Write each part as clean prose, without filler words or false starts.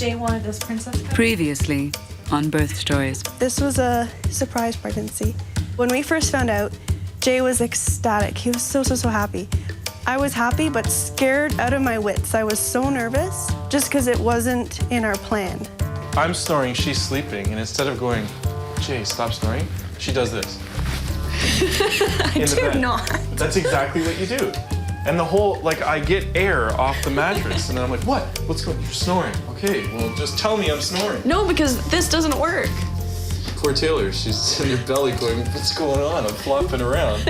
Jay wanted this princess cut. Previously on Birth Stories. This was a surprise pregnancy. When we first found out, Jay was ecstatic. He was so happy. I was happy, but scared out of my wits. I was so nervous, just because it wasn't in our plan. I'm snoring, she's sleeping, and instead of going, Jay, stop snoring, she does this. I do not. That's exactly what you do. And the whole, like, I get air off the mattress, and then I'm like, what? What's going on? You're snoring. Okay, well, just tell me I'm snoring. No, because this doesn't work. Poor Taylor, she's in her belly going, what's going on? I'm flopping around.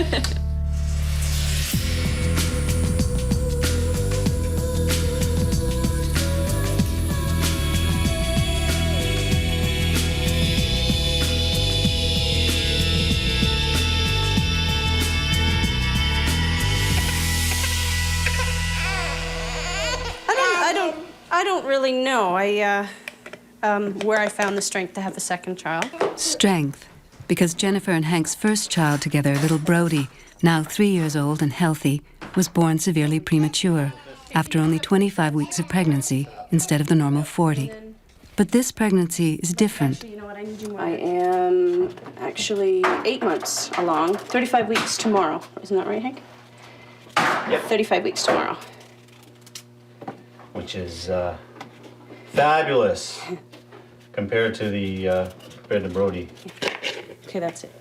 I don't really know. Where I found the strength to have the second child. Strength, because Jennifer and Hank's first child together, little Brody, now 3 years old and healthy, was born severely premature after only 25 weeks of pregnancy instead of the normal 40. But this pregnancy is different. I am actually 8 months along, 35 weeks tomorrow. Isn't that right, Hank? Yep. 35 weeks tomorrow. Which is fabulous compared to Brody. Okay, that's it.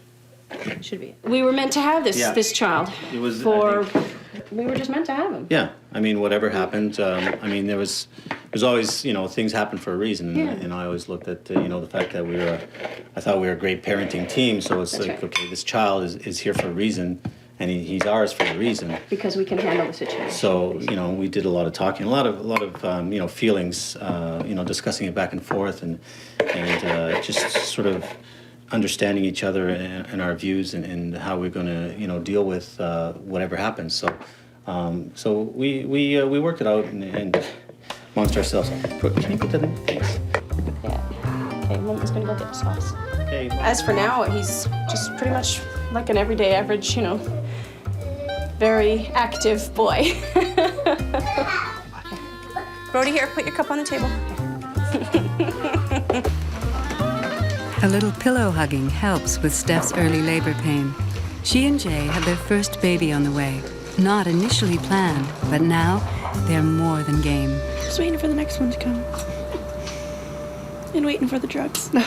Should be. We were meant to have this child. It was. We were just meant to have him. Yeah, I mean, whatever happened. There's always, things happen for a reason, Yeah. and I always looked at, the fact that I thought we were a great parenting team. So it's That's like, right. okay, this child is here for a reason, and he's ours for a reason. Because we can handle the situation. So, we did a lot of talking, a lot of feelings, discussing it back and forth, and just sort of understanding each other and our views and how we're going to, deal with whatever happens. So we worked it out and amongst ourselves. Can you put that in? Thanks. Yeah. Okay, Mama's gonna go get the sauce. Okay. As for now, he's just pretty much like an everyday average, very active boy. Brody, here, put your cup on the table. A little pillow hugging helps with Steph's early labor pain. She and Jay have their first baby on the way. Not initially planned, but now they're more than game. Just waiting for the next one to come. And waiting for the drugs. No.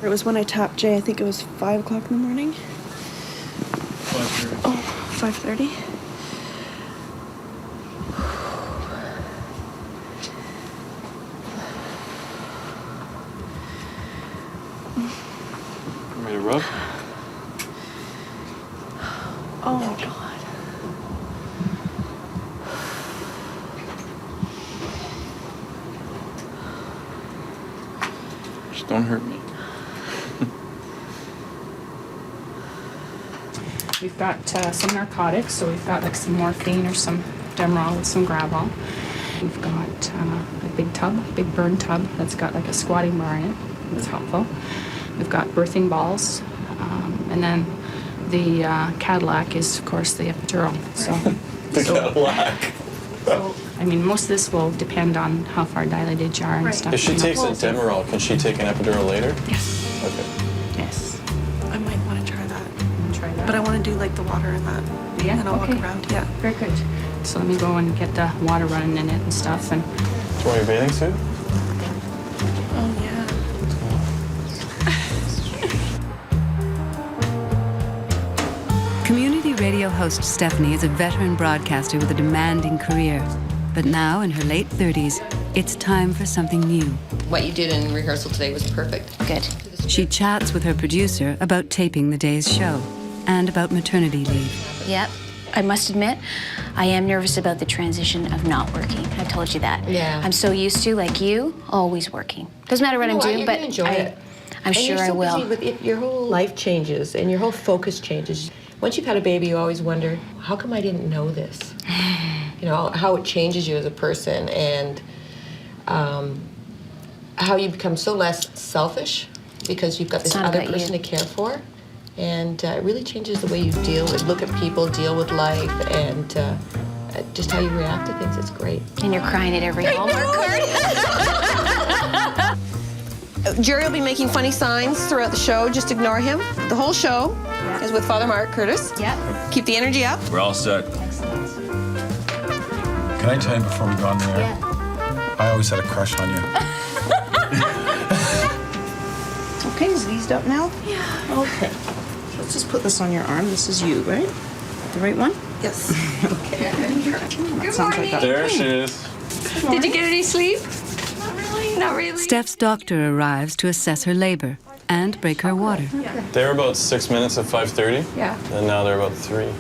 It was when I tapped Jay, I think it was 5 o'clock in the morning. 5:30. Oh, 5:30. You ready to rub? Oh my God. Just don't hurt me. We've got some narcotics, so we've got like some morphine or some Demerol with some Gravol. We've got a big burn tub that's got like a squatting bar in it. That's helpful. We've got birthing balls, and then the Cadillac is, of course, the epidural. Cadillac. So, most of this will depend on how far dilated you are and Right. stuff. If she takes a Demerol, can she take an epidural later? Yes. Okay. Yes. I might want to try that. Try that. But I want to do like the water and that. Yeah, And I'll okay. walk around, yeah. Very good. So let me go and get the water running in it and stuff. And Do you want your bathing suit? Oh, yeah. Community radio host Stephanie is a veteran broadcaster with a demanding career. But now, in her late 30s, it's time for something new. What you did in rehearsal today was perfect. good. She chats with her producer about taping the day's show and about maternity leave. Yep. I must admit, I am nervous about the transition of not working. I told you that. Yeah. I'm so used to, like you, always working. Doesn't matter what I'm doing, but I'm And sure you're I so will. busy with it, your whole life changes and your whole focus changes. Once you've had a baby, you always wonder, how come I didn't know this? How it changes you as a person, and how you become so less selfish because you've got this It's not other about person you. to care for. And it really changes the way you look at people, deal with life, and just how you react to things, it's great. And you're crying at every Hallmark card. Jerry will be making funny signs throughout the show. Just ignore him. The whole show is with Father Mark Curtis. Yep. Keep the energy up. We're all set. Can I tell you before we go on the air? Yeah. I always had a crush on you. Okay, is it eased up now? Yeah. Okay. Let's just put this on your arm. This is you, right? The right one? Yes. Okay. That sounds like that. There she is. Did you get any sleep? Not really. Steph's doctor arrives to assess her labor and break her water. They were about 6 minutes at 5:30. Yeah. And now they're about 3.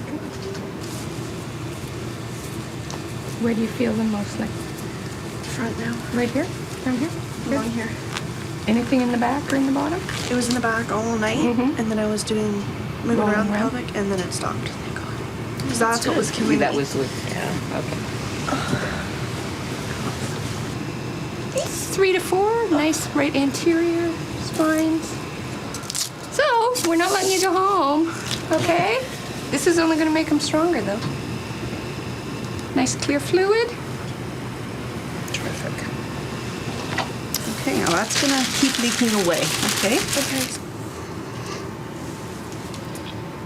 Where do you feel the most? Like Front now. right here? Down here? Along here. Anything in the back or in the bottom? It was in the back all night, and then I was moving Rolling around the around? pelvic, and then it stopped. Thank God. Because that's what was killing me. That was with, yeah, okay. 3 to 4, nice right anterior spines. So, we're not letting you go home, okay? This is only gonna make them stronger though. Nice clear fluid. Terrific. Okay, now that's gonna keep leaking away, okay? Okay.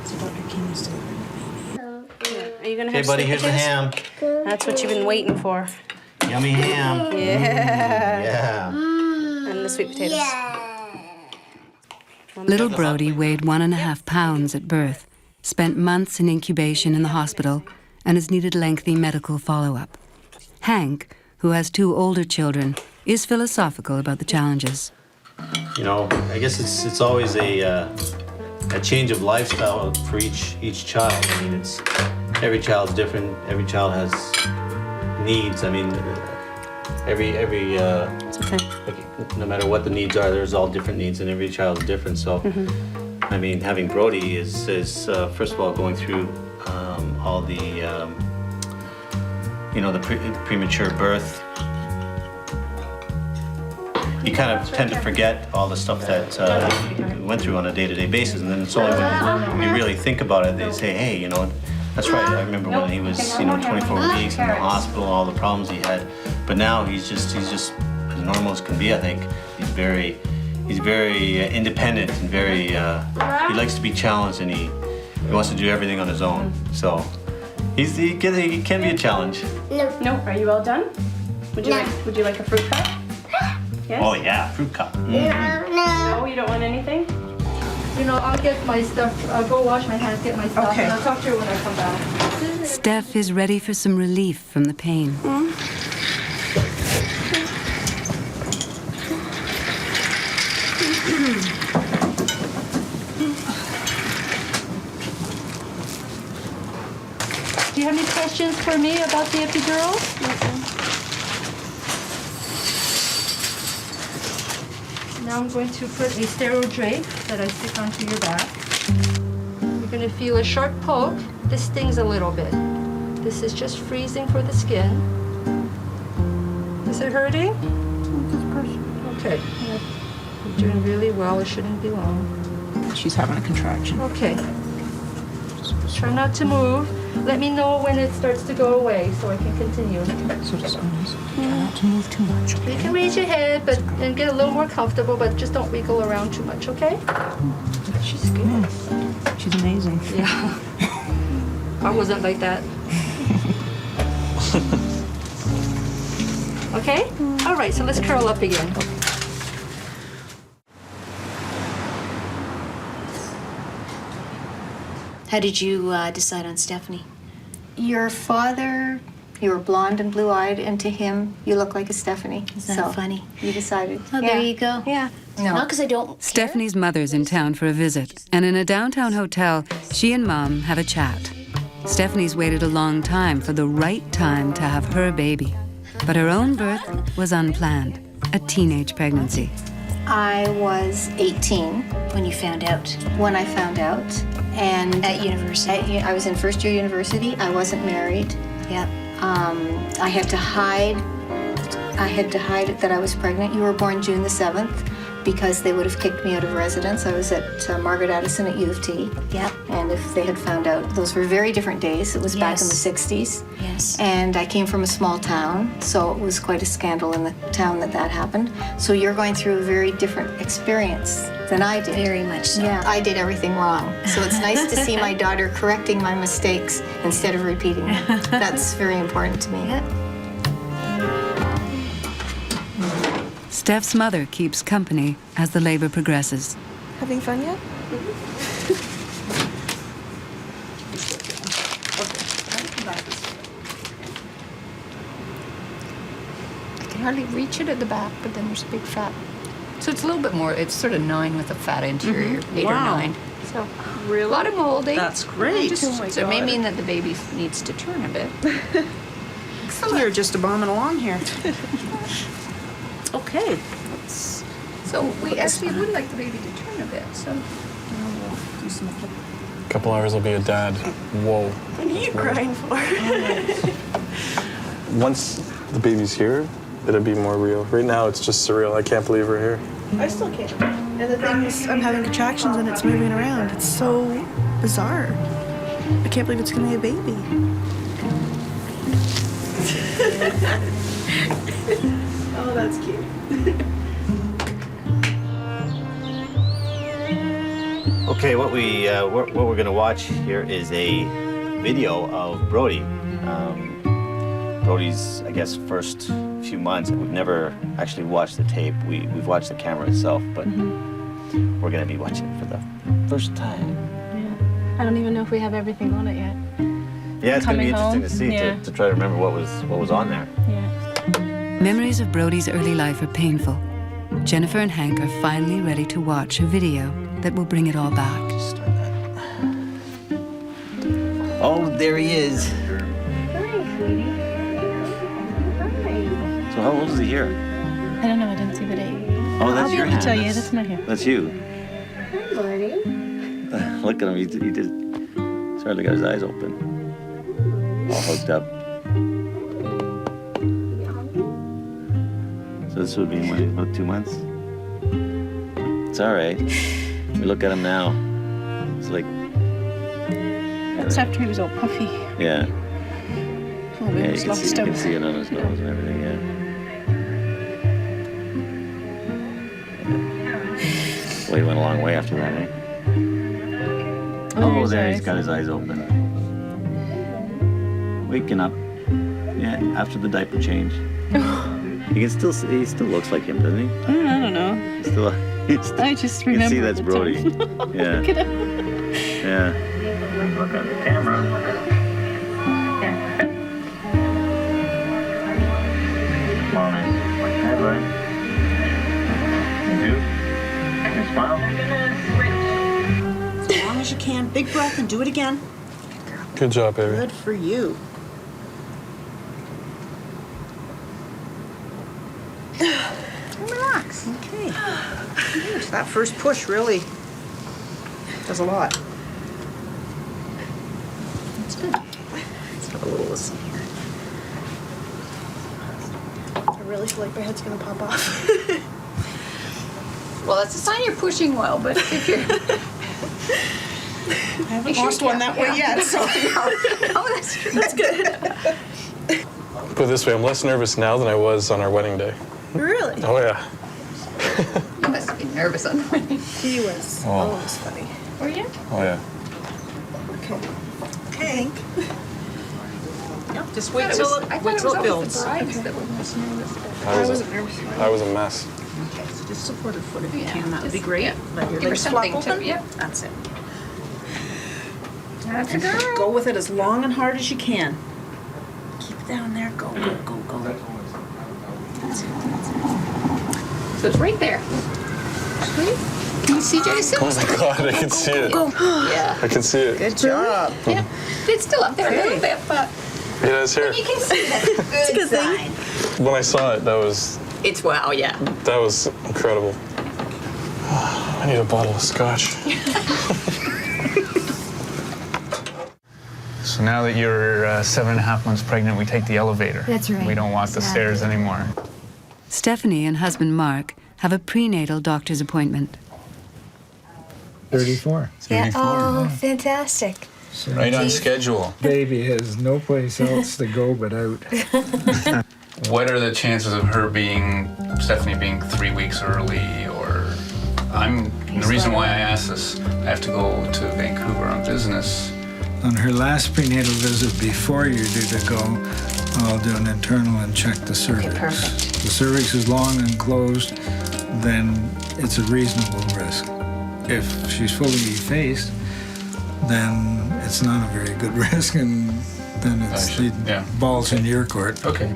So Dr. King is delivering the baby. Are you gonna have Hey, buddy, sweet here's the potatoes? ham. That's what you've been waiting for. Yummy ham. Yeah. Yeah. And the sweet potatoes. Little Brody weighed 1.5 pounds at birth, spent months in incubation in the hospital, and has needed lengthy medical follow-up. Hank, who has 2 older children, is philosophical about the challenges. You know, I guess it's always a change of lifestyle for each child. I mean, every child's different. Every child has needs. I mean, It's okay. no matter what the needs are, there's all different needs, and every child's different. So, I mean, having Brody is first of all going through all the the premature birth. You kind of tend to forget all the stuff that you went through on a day-to-day basis, and then it's only when you really think about it, they say, hey, you know, that's right. I remember when he was, 24 weeks in the hospital, all the problems he had. But now he's just as normal as can be. I think he's very independent and very. He likes to be challenged, and he wants to do everything on his own. So he can be a challenge. No. Are you all done? Would you like a fruit cup? Yes? Oh yeah, fruit cup. No, you don't want anything? I'll get my stuff. I'll go wash my hands, get my stuff, Okay. and I'll talk to you when I come back. Steph is ready for some relief from the pain. Do you have any questions for me about the epidural? Now I'm going to put a sterile drape that I stick onto your back. You're going to feel a sharp poke. This stings a little bit. This is just freezing for the skin. Is it hurting? Okay. You're doing really well. It shouldn't be long. She's having a contraction. Okay. Try not to move. Let me know when it starts to go away so I can continue. So just try not to move too much. You can raise your head and get a little more comfortable, but just don't wiggle around too much, okay? She's good. She's amazing. Yeah. I wasn't like that. Okay? All right, so let's curl up again. How did you decide on Stephanie? Your father, you were blonde and blue-eyed, and to him, you look like a Stephanie. Isn't that funny? You decided. Oh, there you go. Yeah. No. Not because I don't. Stephanie's mother's in town for a visit, and in a downtown hotel, she and Mom have a chat. Stephanie's waited a long time for the right time to have her baby, but her own birth was unplanned, a teenage pregnancy. I was 18 when you found out. When I found out, and at university, I was in first year university. I wasn't married. Yep. I had to hide. I had to hide that I was pregnant. You were born June the 7th. because they would have kicked me out of residence. I was at Margaret Addison at U of T. Yep. And if they had found out, those were very different days. It was back in the 60s. Yes. And I came from a small town, so it was quite a scandal in the town that happened. So you're going through a very different experience than I did. Very much so. Yeah, I did everything wrong. So it's nice to see my daughter correcting my mistakes instead of repeating them. That's very important to me. Yep. Steph's mother keeps company as the labor progresses. Having fun yet? I can hardly reach it at the back, but then there's a big fat. So it's a little bit more, it's sort of 9 with a fat interior, 8 or 9. So Really? a lot of molding. That's great. So it may mean that the baby needs to turn a bit. You're just a bombing along here. Okay. So we actually would like the baby to turn a bit, so we'll do some. A couple hours I'll be a dad. Whoa. What are you crying for? Once the baby's here, it'll be more real. Right now it's just surreal. I can't believe we're here. I still can't. And the thing is, I'm having contractions and it's moving around. It's so bizarre. I can't believe it's gonna be a baby. Oh, that's cute. Okay, what we're gonna watch here is a video of Brody. Brody's, I guess, first few months. We've never actually watched the tape. We've watched the camera itself, but we're gonna be watching it for the first time. Yeah. I don't even know if we have everything on it yet. Yeah, it's gonna be Coming interesting to see home, to try to remember what was on there. Yeah. Memories of Brody's early life are painful. Jennifer and Hank are finally ready to watch a video that will bring it all back. Start that. Oh, there he is. Hi, sweetie. Hi. So how old is he here? I don't know, I didn't see the date. Oh, that's I'll be your able to tell hand. you, that's not here. That's you. Hi, buddy. Look at him. He did. He's hardly got his eyes open. All hooked up. So this would be what, about 2 months? It's all right. We look at him now. It's like, That's after he was all puffy. yeah. Oh, we Yeah, almost lost you him. can see it on his nose and everything, yeah. Well, he went a long way after that, eh? Oh, there, he's got his eyes open. Waking up. Yeah, after the diaper change. You can still see, he still looks like him, doesn't he? I don't know. I just You can see remember that's the Brody. time. Yeah. Look at him. Yeah. Look at the camera. Come on, head right. You do. You smile. As long as you can. Big breath and do it again. Good job, baby. Good for you. Relax. Okay. Good. That first push really does a lot. That's good. Let's have a little listen here. I really feel like my head's gonna pop off. Well, that's a sign you're pushing well, but if you're... I haven't lost one that way yet, so. Oh, that's true. That's good. Put it this way, I'm less nervous now than I was on our wedding day. Really? Oh, yeah. You must have been nervous on the wedding. He was. Oh. Oh, it was funny. Were you? Oh, yeah. Okay. Yep, just wait I till thought it it was always builds. the brides that were most nervous. I wasn't nervous. I was a mess. Okay, so just support her foot if you Yeah, can. That would be just- great. yeah. Let your Give her legs flop something to- open. yeah. That's it. That's a girl. Go with it as long and hard as you can. Keep it down there. Go, go, go, go. That's it. That's it. So it's right there. Sweet. Can you see Jason? Oh, my God, I can see it. Yeah. I can see it. Good job. Yeah. It's still up there a little bit, but Yeah, it's here. you can see that's a good sign. When I saw it, that was It's wow, yeah. incredible. I need a bottle of scotch. So now that you're 7.5 months pregnant, we take the elevator. That's right. We don't walk the stairs anymore. Stephanie and husband Mark have a prenatal doctor's appointment. 34. Yeah. Oh, fantastic. So Right on schedule. baby has no place else to go but out. What are the chances of her Stephanie being 3 weeks early, or the reason why I asked this, I have to go to Vancouver on business. On her last prenatal visit, before you're due to go, I'll do an internal and check the cervix. Okay, perfect. The cervix is long and closed, then it's a reasonable risk. If she's fully effaced, then it's not a very good risk, and then it's the ball's in your court. Okay.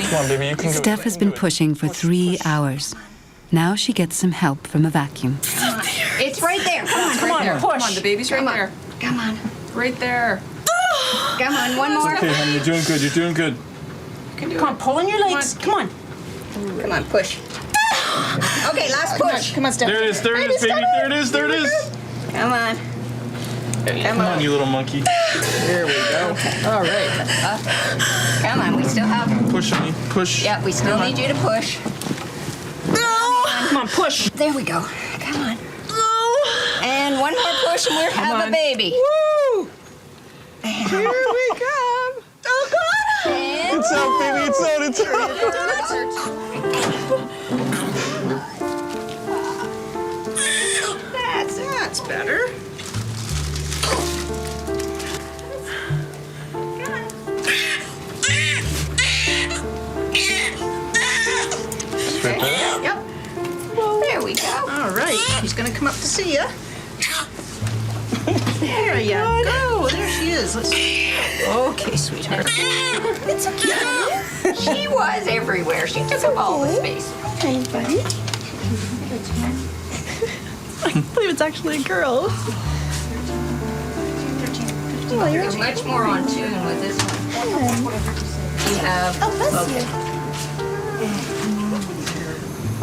Come on, baby, you can do it. Steph has been pushing for 3 hours. Now she gets some help from a vacuum. It's right there. Come on, push. Come on, the baby's right there. Come on. Right there. Come on, one more. Okay, honey, you're doing good. You're doing good. Come on, pull on your legs. Come on. Come on, push. Okay, last push. Come on, Steph. There it is, baby. There it is, there it is. Come on. Come on, you little monkey. There we go. All right. Come on, we still have... Push, honey, push. Yeah, we still need you to push. Come on, push. There we go. Come on. And one more push and we'll have a baby. Woo! Here we come. Oh, God. And It's out, baby. It's out. It's out. That's better. Okay. Yep. There we go. All right. She's going to come up to see you. There you go. There she is. Okay, sweetheart. It's okay. She was everywhere. She took up all the space. Hey, buddy. I believe it's actually a girl. Oh, you're much more on tune with this one. We have... Oh, bless you.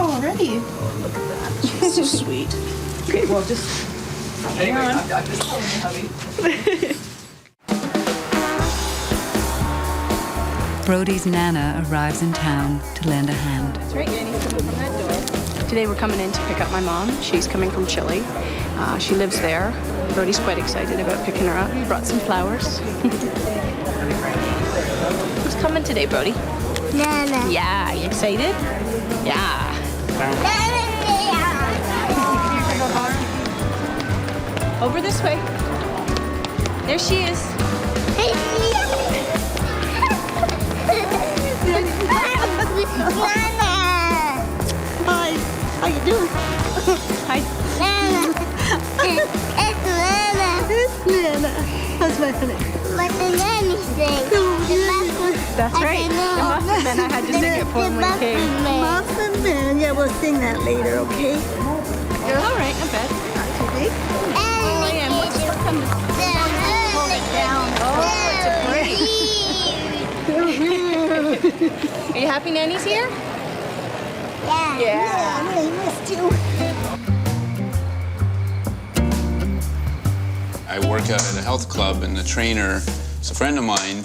Already. Oh, look at that. She's so sweet. Okay, well, just hang on. Brody's Nana arrives in town to lend a hand. That's right, Annie's coming from that door. Today we're coming in to pick up my mom. She's coming from Chile. She lives there. Brody's quite excited about picking her up. He brought some flowers. Who's coming today, Brody? Nana. Yeah, you excited? Yeah. Over this way. There she is. Hi. How you doing? Hi. It's Nana. It's Nana. That's my honey. What the nanny sing? That's right. The Muffin Man. I had to sing it for him when he came. Muffin Man. Yeah, we'll sing that later, okay? All right, not bad. Okay. Oh, I am. What's your coming? Hold it down. Oh, it's a break. Are you happy Nanny's here? Yeah. I really missed you. I work out at a health club, and the trainer is a friend of mine.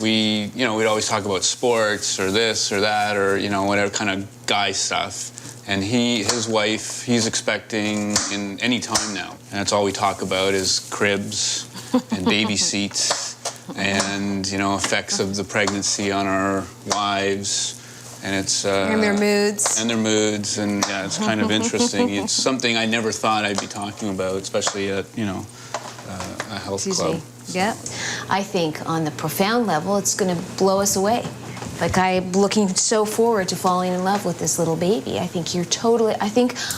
We'd always talk about sports or this or that or, whatever kind of guy stuff. And his wife, he's expecting in any time now. And that's all we talk about is cribs and baby seats and, effects of the pregnancy on our wives. And it's... and their moods. And their moods, and yeah, it's kind of interesting. It's something I never thought I'd be talking about, especially at, a health club. Yeah. I think on the profound level, it's going to blow us away. Like, I'm looking so forward to falling in love with this little baby. I think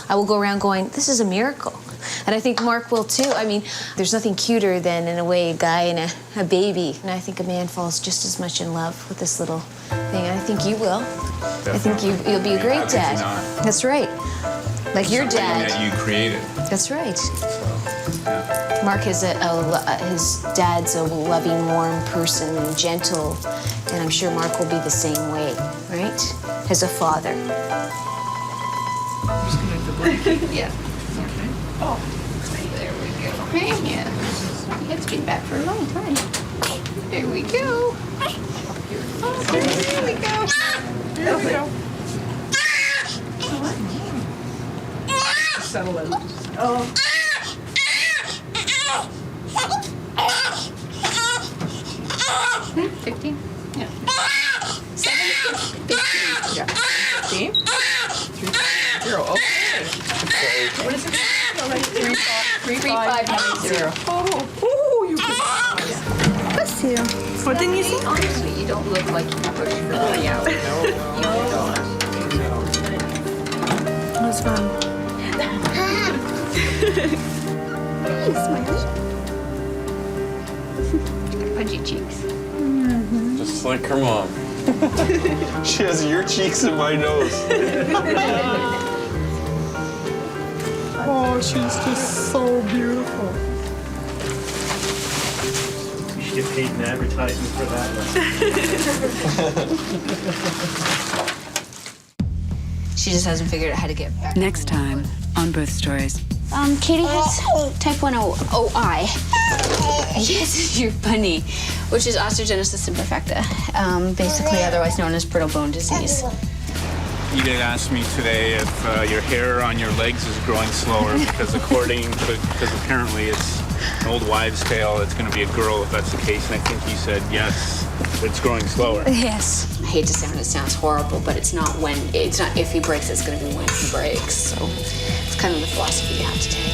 I will go around going, this is a miracle. And I think Mark will too. I mean, there's nothing cuter than, in a way, a guy and a baby. And I think a man falls just as much in love with this little thing. And I think you will. Definitely. I think you'll be a great dad. That's right. Like your dad. That you created. That's right. So, yeah. Mark is his dad's a loving, warm person and gentle, and I'm sure Mark will be the same way, right? As a father. Yeah. Okay. Oh, there we go. Yeah. It's been back for a long time. There we go. settle out. Oh. 15? Yeah. 7, 15. Yeah. 15? 3, 0. Okay. What is it? 3, 5, 9, 0. Oh, you Bless you. What didn't you see? Honestly, you don't look like you pushed for 3 hours. You don't. It was fun. Pudgy cheeks. Just like her mom. She has your cheeks in my nose. Oh, she's just so beautiful. You should get paid in advertising for that one. She just hasn't figured out how to get back. Next time on Birth Stories. Katie has type 1 OI. Yes, you're funny. Which is osteogenesis imperfecta, basically otherwise known as brittle bone disease. You did ask me today if your hair on your legs is growing slower because apparently it's an old wives' tale. It's going to be a girl if that's the case. And I think you said yes, it's growing slower. Yes. I hate to sound it sounds horrible, but it's not if he breaks, it's going to be when he breaks. So it's kind of the philosophy you have to take.